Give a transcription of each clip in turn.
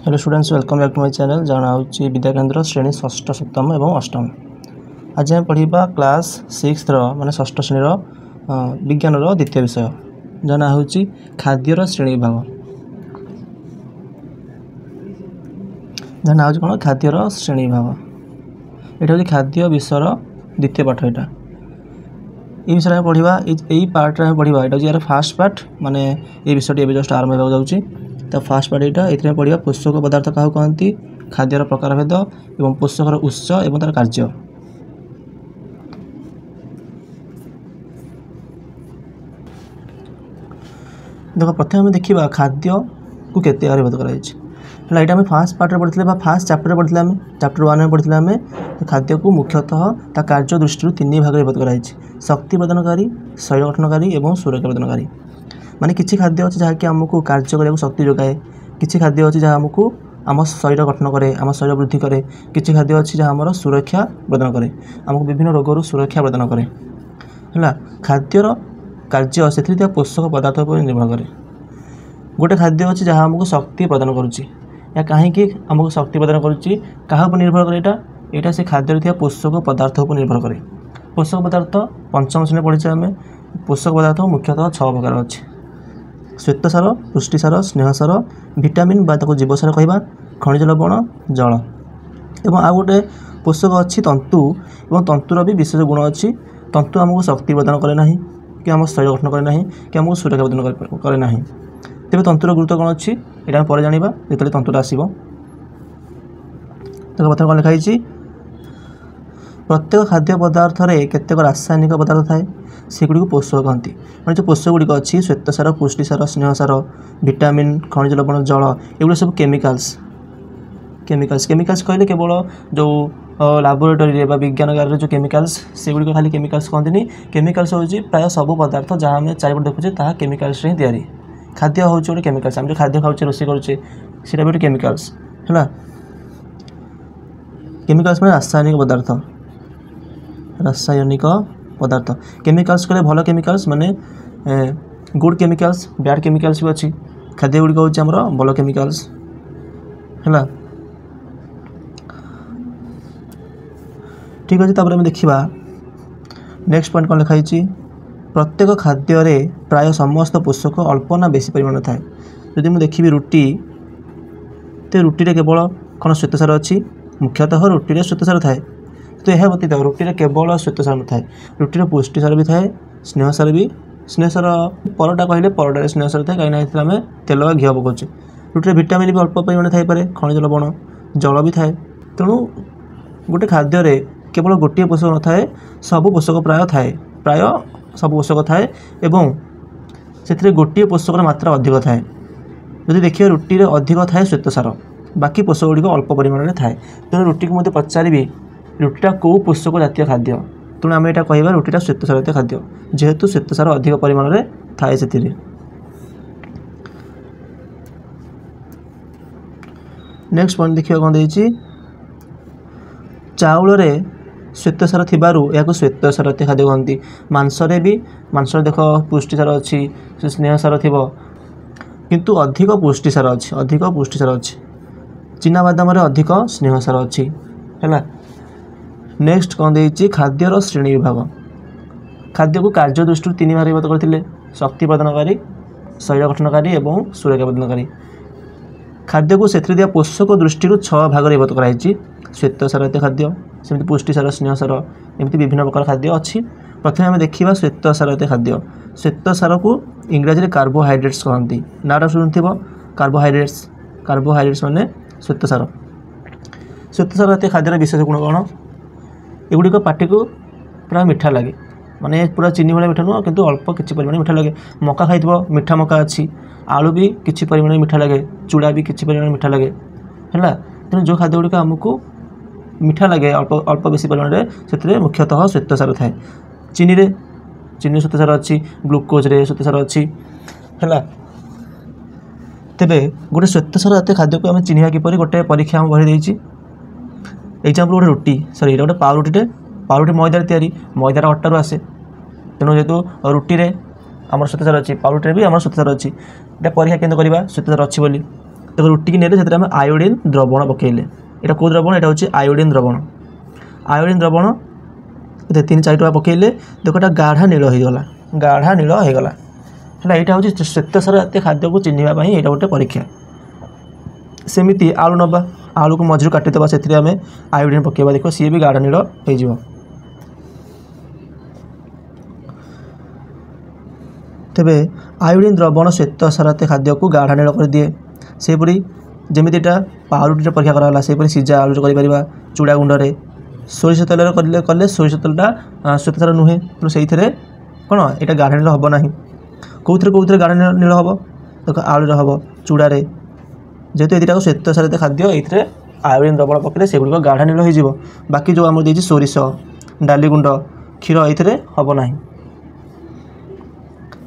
Hello students, welcome back to my channel. जाना होची विद्या केंद्र श्रेणी षष्ठ सप्तम एवं अष्टम। आज हम पढ़ा क्लास 6 माने षष्ठ श्रेणी विज्ञान द्वितीय विषय जाना होची खाद्यर श्रेणी विभाग। जाना होची कोन खाद्यर श्रेणी विभाग। एटा होची खाद्य विषय द्वितीय पाठ। एटा ए विषय में पढ़ा यही पार्ट में पढ़ा। एटा होची फास्ट पार्ट माने ए विषयटी एबे जस्ट आरंभ होगा जाउची। तो फास्ट पार्ट यहाँ ये पढ़ा पोषक पदार्थ क्या कहती, खाद्यर प्रकारभेद और पोषकर उत्स और तार कार्य। देख प्रथम आम देखा खाद्य को केते भाग कराई। यहाँ फास्ट पार्ट में पढ़ते फास्ट चैप्टर पढ़ते चैप्टर 1 में पढ़ते आम खाद्य को मुख्यतः ता कार्य दृष्टि 3 भाग विभक्त कराई। शक्ति प्रदानकारी, शरीर गठनकारी और सुरक्षा प्रदानकारी। माने किसी खाद्य अच्छे जहाँकि आमको कार्य करने शक्ति जोगाए, किसी खाद्य अच्छे जहाँ आमको आम शरीर गठन करे, आम शरीर वृद्धि करे, किसी खाद्य अच्छे जहाँ आम सुरक्षा प्रदान करे, आमको विभिन्न रोगरू सुरक्षा प्रदान करे। है खाद्यर कार्य से पोषक पदार्थ पर निर्भर करे। गोटे खाद्य अच्छे जहाँ आमको शक्ति प्रदान करुच्ची, या कहीं आमको शक्ति प्रदान करुच्ची क्या निर्भर करे? यहाँ से खाद्य पोषक पदार्थ पर निर्भर करे। पोषक पदार्थ पंचम श्रेणी पढ़ी आम। पोषक पदार्थ मुख्यतः 6 प्रकार अच्छे। श्वेतसार, पुष्टिसार, स्नेहसार, विटामिन बा जीवसार कहवा, खनिज लवण, जल एवं आ गोटे पोषक अच्छी तंतु और तंतुर भी विशेष गुण अच्छी। तंतु आमको शक्ति प्रदान करे नहीं कि आम शरीर गठन करे नहीं कि आमको सुरक्षा प्रदान करे नहीं। तेज तंतुर गुरुत्व कौन अच्छी यहाँ पर जाना जो तंतुटा आसो। तो प्रथम कौन लिखाई, प्रत्येक खाद्य पदार्थ केतेक रासायनिक पदार्थ थाए सेगुड़ी पोषक कहती। मैं जो पोषक गुड़िक अच्छी श्वेतसार, पुष्टिसार, स्नेहसार, विटामिन, खनिज लवण, जल एगुड़ा सब केमिकाल्स। केमिकाल्स कहले केवल जो लैबोरेटरी विज्ञानगार जो केमिकाल्स सेगुड़ी खाली केमिकाल्स कहते। केमिकाल्स हूँ प्राय सब पदार्थ जहाँ आम चारिपट देखुचे ता केमिकाल्स ही तैयारी। खाद्य हूँ गोटे केमिकाल्स। आम जो खाद्य खाऊे रोषे करुचे सीटा भी गोटे केमिकाल्स है। केमिकाल्स में रासायनिक पदार्थ, रासायनिक पदार्थ। केमिकाल्स कहले भल केमिकाल्स माने गुड केमिकाल्स, बैड केमिकाल्स भी अच्छी। खाद्य गुड़िक हूँ आमर भल केमिकाल्स है। ठीक अच्छे। तापर देखा नेक्स्ट पॉइंट कौन लिखाई, प्रत्येक खाद्य प्राय समस्त पोषक अल्प ना बेसी परिमाण थाए। जदि मुझे देखी रुटी तो रुटी केवल कौन श्वेतसार अच्छी, मुख्यतः रुटी श्वेतसार थाए। तो यह व्यतीत रुटी केवल श्वेतसार न थाए, रुटी पुष्टिसार भी थाए, स्नेहसार भी। स्नेहसार परटा कहले परटा स्नेहसार थाए कहीं आम तेल घी पकाचे। रुटी विटामिन भी अल्प परिमाण थाईपे, खनिज लवण, जल भी थाए। तेणु गोटे खाद्य केवल गोटे पोषक न थाए, सब पोषक प्राय सब पोषक थाए एवं से गोटे पोषक मात्रा अधिक थाए। जदि देखिए रुटी अधिक थाए श्वेतसार, बाकी पोषक गुड़िक अल्प परिमाण में थाए। तेणु रुटी को मुझे पचारि रुटीटा कौ पोषक जातीय खाद्य, तेणु आम यहाँ कह रुटीटा श्वेतसार जातीय खाद्य जेहेतु श्वेतसार अधिक परिमाण में थाए। से नेक्स्ट पॉइंट देखिए कौन देती, चाउल श्वेतसार थिबारु या श्वेतसार जातीय खाद्य कहती। मांसरे भी मांसरे देख पुष्टिसार अच्छी, स्नेहसार थी किंतु अधिक पुष्टिसार अच्छी, अधिक पुष्टिसार अच्छी। चिना बादाम अधिक स्नेहसार अच्छी है। नेक्स्ट कौन देती, खाद्यर श्रेणी विभाग। खाद्य को कार्य दृष्टि 3 भाग विभक्त करते, शक्ति प्रदानकारी, शरीर गठनकारी और सुरक्षा प्रदानकारी। खाद्य को से दिया पोषक दृष्टि 6 भाग विभक्त कराई। श्वेतसार जातीय खाद्य, सेमती पुष्टिसार, स्नेहसार एमती विभिन्न प्रकार खाद्य अच्छी। प्रथम आम देखा श्वेतसार जातीय खाद्य। श्वेतसार को इंग्राजी में कार्बोहाइड्रेट्स कहती। नाटा शुणुथ कार्बोहाइड्रेट्स, कार्बोहाइड्रेट्स माने श्वेतसार। श्वेतसार जातीय खाद्यर विशेष गुण कौन, एगुड़िक पार्टी को प्राय मीठा लगे, माने पूरा चीनी भाई मीठा नुह किंतु अल्प किसी परिमाण मीठा लगे। मका खाई मीठा मका अच्छी, आलू भी किसी परिमाण मीठा लगे, चूड़ा भी किसी परिमाण मीठा लगे है। तेणु जो खाद्य गुड़िक आमको मीठा लगे अल्प अल्प बेसी परिमाण में मुख्यतः श्वेतसार थाए। चीनी श्वेतसार अच्छी, ग्लुकोज श्वेतसार अच्छी है। तेबे गोटे श्वेतसार जातीय खाद्य को आम चिन्ह किपर गोटे परीक्षा आम गढ़ी देती। एग्जाम्पल गोटे रुटी, सॉरी गोटे पाउरुटी, पाउरुटी मैदार तैयारी, मैदार अट्टारू आसे। तेणु जेहेतु रुटी आम श्वेतसार अच्छी, पाउरुटी भी आम श्वेतसार अच्छी। परीक्षा केन्द्र करवा श्वेतसार अच्छी बोली देख रुटी की नेले आम आयोडीन द्रवण पकेले यहाँ कौ द्रवण यहाँ हूँ आयोडीन द्रवण आयोडीन द्रवण 3-4 टुआ पकेले देख यहाँ गाढ़ा नील होगला गाढ़ा नील होगला है यहाँ हूँ श्वेतसार जातीय खाद्य को चिन्हवाई यहाँ गोटे परीक्षा सेमती आलू नवा आलू को मझिरू काटिदेवा से आम आयोडीन पकेवा देख सी भी गाढ़ा नील हो तेबे आयोडीन द्रवण श्वेतसार जातीय खाद्य को गाढ़ा नील कर दिए सेपरी जमीटा पाउरुटी परीक्षा कराला सेपरी सीजा आलू कर चूड़ा गुंडे सोरिष तेल कले सोरिष तेलटा श्वेतसार नुहे तेणु से कौन यहाँ गाढ़ा नील हम ना कौन गाढ़ा नील हम देख आलू हम चूड़े जेहेतु ये श्वेतसार जातीय खाद्य ये आयोडीन द्रवण पकड़े से गुड़िक गाढ़ा नील हो बाकी जो आम देखिए सोरिष डाली गुंड क्षीर ये हम ना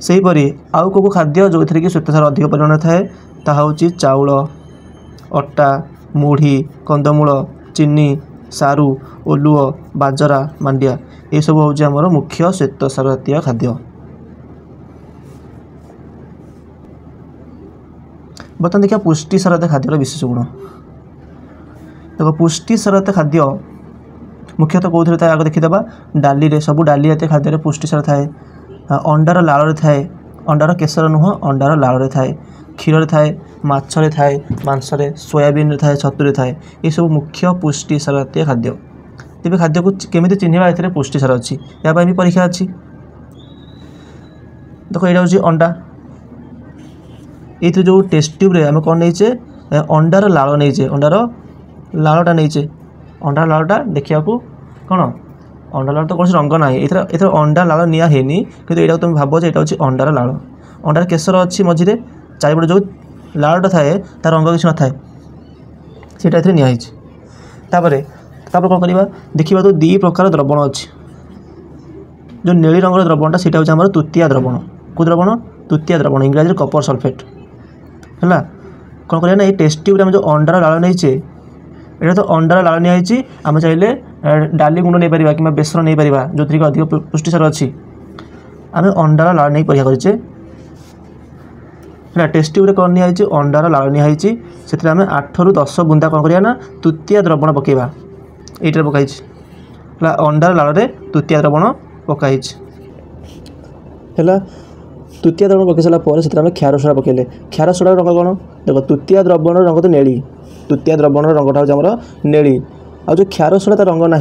सेहीपरि आउ को खाद्य जो थी कि श्वेतसार अधिक परिमाण थाए ताहा होची चाउल अटा मुढ़ी कंदमूल चीनी सारू ओलुओ बाजरा मांडिया ये सब हूँ आमर मुख्य श्वेतसार जातीय खाद्य। बर्तमान देखिए पुष्टिसार जातीय खाद्यर विशेष गुण देखो पुष्टिसार जातीय खाद्य मुख्यतः कौन थाए आगे देखीदा डाली सब डाली जातीय खाद्य पुष्टिसार थाए अंडार लाल थाए अंडार केसर नुह अंडार लाल थाए क्षीर थाए माछरे थाए मांसरे सोयाबीन थाए छतुरे थाए ये सब मुख्य पुष्टिसार जातीय खाद्य। तेज खाद्य को केमी चिन्हवा ए पुष्टिसार अच्छी या भी परीक्षा अच्छी देख यहाँ हूँ अंडा ये जो टेस्ट ट्यूब आम कौन नहींचे अंडार लाल नहींचे अंडार लालटा नहींचे अंडार लालटा देखा कौन अंडा लाल तो कौन रंग ना ये अंडा लाल निया है कि यहाँ तुम भाव ये हूँ अंडार लाल अंडार केसर अच्छी मझे चारिपटे जो लालटा थाए तार रंग किसी न थाए सीटा ये निहाई कौन करवा देखा तो दी प्रकार द्रवण अच्छी जो नीली रंग द्रवणटा सीटा हूँ आम तृतीय द्रवण कौ द्रवण तृतीय द्रवण इंग्राजी कपर सल्फेट है कौन करना ये टेस्ट ट्यूब जो अंडार लाल नहींचे यहाँ तो अंडार लाल निहाई आम चाहिए डाली गुंड नहीं पार कि बेसन नहीं पार जो थी अधिक पुष्टिसार अच्छी आम अंडार लाल नहीं परीक्षा करें है टेस्ट ट्यूब कौन निहाई अंडार लाल निहाई से आम 8 ରୁ 10 बुंदा कौन करना तृतीय द्रवण पकेवा ये पकाई है अंडार लाल तृतीय द्रवण पकाई है तृतीय द्रवण पकई सारापर से क्षार सोडा पकेले क्षार सोडा रंग कौन देख तृतीय द्रवण रंग तो नेली तृतीय द्रवण रंगटा हूँ आम नेली आ जो क्षार सोडा तार रंग ना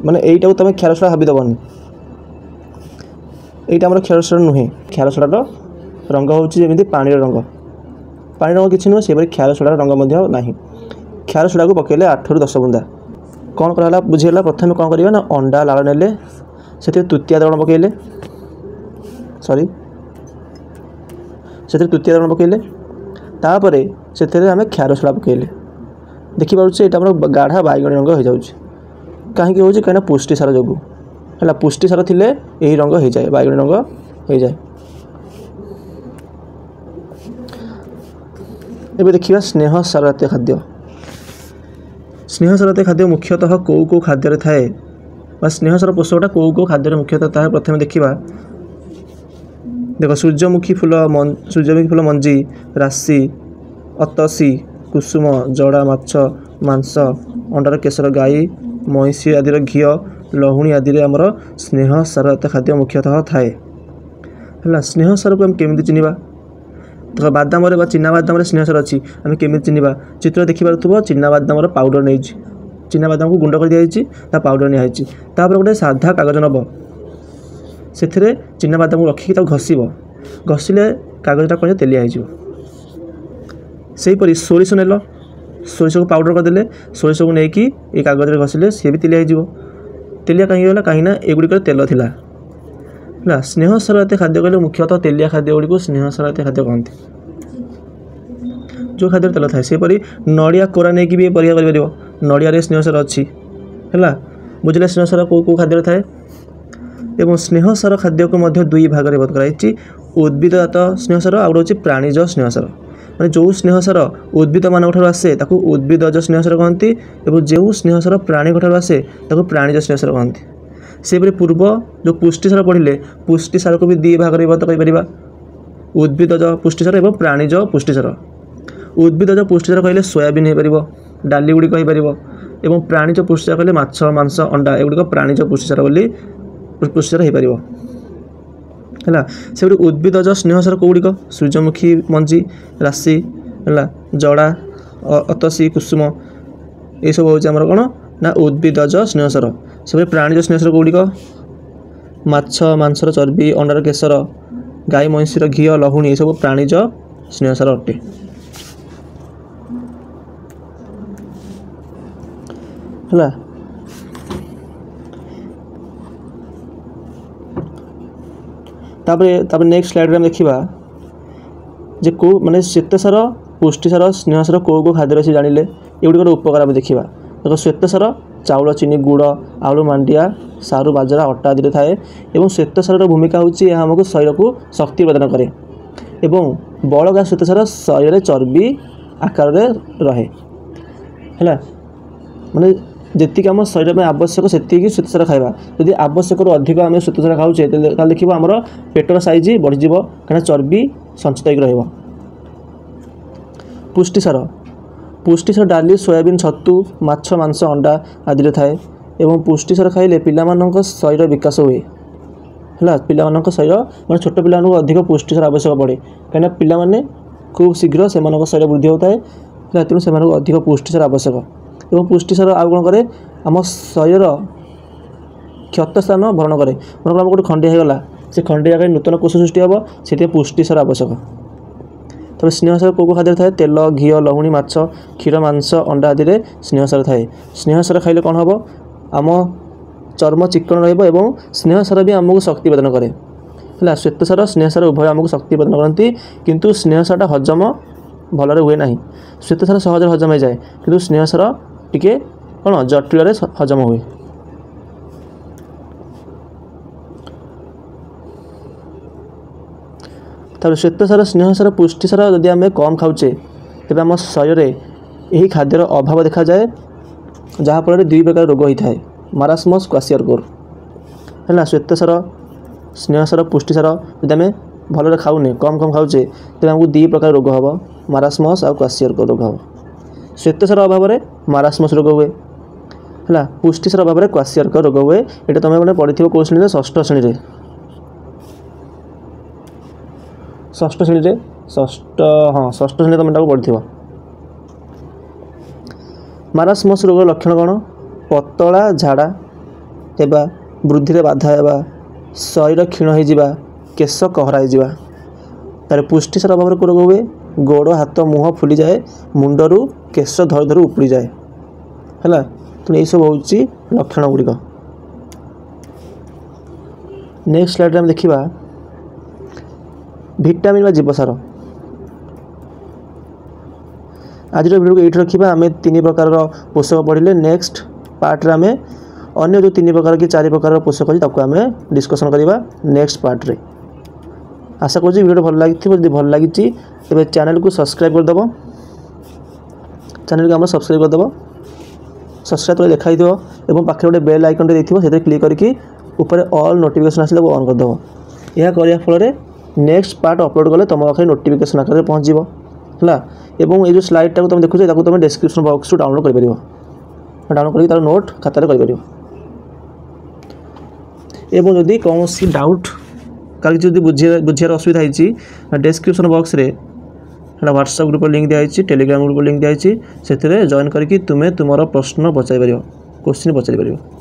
माने यहीटा तुम क्षार सोडा भावीदबनी यहाँ आम क्षार सोडा नुहे क्षार सोडार रंग हूँ जमी पानी रंग किसी नुहे से क्षार सोडार रंग ना क्षार सोडा को पकेले 8 ରୁ 10 बुंदा कौन कराला बुझीगला प्रथम कौन करवा ना अंडा लाल नेले से तृतीय द्रवण पकेले सॉरी से तृतीय द्रवण पकेले तापर से आम क्षार सोडा पकेले देखिपे यहाँ गाढ़ा बैगणी रंग हो जाए कहीं हूँ कहीं पुष्टिसार जो है पुष्टिसार थिले यही रंग हो जाए बैगणी रंग हो जाए। एबे देखिए स्नेहसार जातीय खाद्य स्नेहसार जातीय खाद्य मुख्यतः कौ कौ खाद्य थाए स्नेहसार पोषकटा कौ कौ खाद्य मुख्यतः थाए प्रथम देखा देख सूर्यमुखी फूल मंजी राशि अतसी कुसुम जड़ा माछ मांस अंडार केसर गाई महिषी आदि घी लहुणी आदि आमर स्नेहसार जातीय खाद्य मुख्यतः थाए है स्नेहसार को आम केमी चिन्हवा तो बादाम चिना बादाम स्नेहसार अच्छी आम केमी चिन्हवा चित्र देखिपे चिना बादाम पाउडर नहीं चिना बादाम को गुंड कर दिखाई पाउडर निहाई गोटे साधा कागज नब से चिना बादाम को रखिक घसीब घसीले कागजटा कौन तेलिया हो सेहीपरि सोरिष नेल सोरिष को पाउडर करदे सोरिष को लेकिन ये कागज में घसीले सी भी तेलिया हो तेलिया कहीं गला कहीं एगुड़िक तेल थिला है स्नेहसार जातीय खाद्य कहले मुख्यतः तेलिया खाद्य गुड़ी को स्नेहसार जातीय खाद्य कहते जो खाद्य तेल थाए सेपरि नड़िया कोरा नहीं भी परीक्षा कर नड़िया स्नेहसार अच्छी है बुझे स्नेहसार कौ कौ खाद्य थाए एवं स्नेहसार खाद्य को मध्य दुई भाग में भाग कराई उद्भिदजात स्नेहसार आउ गोटे हूँ प्राणीज स्नेहसार मैंने जो स्नेहसार उद्भिद मान आसे उद्भिदज स्नेहसार कहती और जो स्नेहसार प्राणी आसे प्राणीज स्नेहसार कहती सेपरि पूर्व जो पुष्टिसार पढ़िले पुष्टिसार को भी दी भाग में विभक्त कर उद्भिदज पुष्टिसार और प्राणीज पुष्टिसार उद्भिदज पुष्टिसार कहले सोयाबीन हो पार डाली गुड़िक हो पार एवं प्राणीज पुष्टिसार कहले माछ मांस अंडा एगुड़िक प्राणीज पुष्टिसार बोली पुष्टिसार हो पार है से उद्भिदज स्नेहसार कौड़िक सूर्यमुखी मंजी राशि है जड़ा अतसी कुसुम ये सब हूँ आमर कौन ना उद्भिदज स्नेहसार से प्राणीज स्नेहसार कौड़िक माछ मांसर चर्बी अंडार केशर गाई महिषीर घी लहुणी ये सब प्राणीज स्नेहसार अटे है तापर नेक्स्ट स्लाइड में देखा जे को माने श्वेतसार पुष्टिसार स्नेहसार कौ कौ खाद्य अच्छे जानिले एगुड़िकर उपकार आम देखा देखो श्वेतसार चाउल चीनी गुड़ आलू मांडिया सारू बाजरा अटा आदि थाए एवं श्वेतसार भूमिका होची आमको शरीर को शक्ति प्रदान करे एवं बलगा श्वेतसार शरीर में चर्बी आकार रहे है माने जी आम शरीर में आवश्यक से श्वेतसार खाइबा यदि आवश्यक अधिक आम श्वेतसार खाऊे देखिए आमर पेटर साइज बढ़ीज कहीं चर्बी संचित हो पुष्टिसार डाली सोयाबीन छतु माछ मांस अंडा आदि थाए एवं पुष्टिसार खाइले पिलामानंक शरीर विकास हुए है पिलामानंक शरीर मैं छोट पिला अधिक पुष्टिसार आवश्यक पड़े कहीं पिला खूब शीघ्र से शरीर वृद्धि होता है तेणु से अधिक पुष्टिसार आवश्यक एवं पुष्टिसार आउ कौन करे आम शरीर क्षत स्थान भरण करे मन आम गोटे खंडिया होगा से खंडिया जगह नूतन कोष सृष्टि हम से पुष्टिसार आवश्यक तब स्नेहसार कौ खाद्य थाए तेल घी लहुणी माछ क्षीर मांस अंडा आदि स्नेहसार थाए स्नेहसार खाइले कौन हम आम चर्म चिक्कण रहा स्नेहसार भी आमको शक्ति प्रदान करे है श्वेतसार स्नेहसार उभय आमको शक्ति प्रदान करती किंतु स्नेहसार हजम भलरे हुए ना श्वेतसार सहज हजम हो जाए किंतु स्नेहसार टिके कौन जटिल हजम हुए तब श्वेतसार स्नेहसार पुष्टिसार जदि आम कम खाऊे तेज आम शरीर यही खाद्यर अभाव देखा जाए जहाँफल दुई प्रकार रोग होता है मारास्मस क्वासियरकोर है श्वेतसार स्नेहसार पुष्टिसार जब आम भल खाऊने कम कम खाऊे तेज आमको दुई प्रकार रोग हम मारास्मस और क्वासियरकोर रोग हम श्वेतसार अभाव में मारास्मस रोग हुए है पुष्टिसार अभाव में क्वासियरकोर रोग हुए ये तुम मैंने पढ़ी कौ श्रेणी षष्ठ श्रेणी षष्ठ श्रेणी हाँ षष्ठ श्रेणी तुम पढ़ी मारास्मस रोग लक्षण कौन पतला झाड़ा एबा वृद्धि में बाधा एबा शरीर क्षीण हो केश कहरा तार पुष्टिसार अभाव में रोग हुए गोड़ हाथ मुँह फुली जाए मुंडरू केश धर धर उपड़ी जाए है तो यही सब हूँ लक्षण गुड़िक नेक्स्ट स्लाइड में देखा विटामिन व जीवसार आज वीडियो को ये रखा आम 3 प्रकार पोषक पढ़ले नेक्स्ट पार्ट्रे आम अन्य जो 3 प्रकार कि 4 प्रकार पोषक अच्छी आम डिस्कसन करवा नेक्स्ट पार्ट्रे आशा करुँच वीडियो भल लगी जब भल लगी तेज चैनल को सब्सक्राइब करदेव चैनल को आम सब्सक्राइब करदेव सब्सक्राइब तो देखाई दो और पाखे गोटे बेल आइकन से क्लिक करके ऊपर ऑल नोटिफिकेशन आसे ऑन करदेव यह करने फल नेक्स्ट पार्ट अपलोड कले तुम पाखे नोटिफिकेशन आकार पहुँच है एवं ये जो स्लाइडटा तुम देखुच तुम डिस्क्रिप्शन बॉक्स डाउनलोड कर डाउनलोड करके तार नोट खातार कर जदि कौन डाउट का बुझार असुविधा होती डिस्क्रिप्शन बॉक्स रे व्हाट्सएप ग्रुप लिंक दिखाई टेलीग्राम ग्रुप लिंक दिखाई से जॉइन करके तुम्हें तुम प्रश्न पचारि पार क्वेश्चन पचारि पार।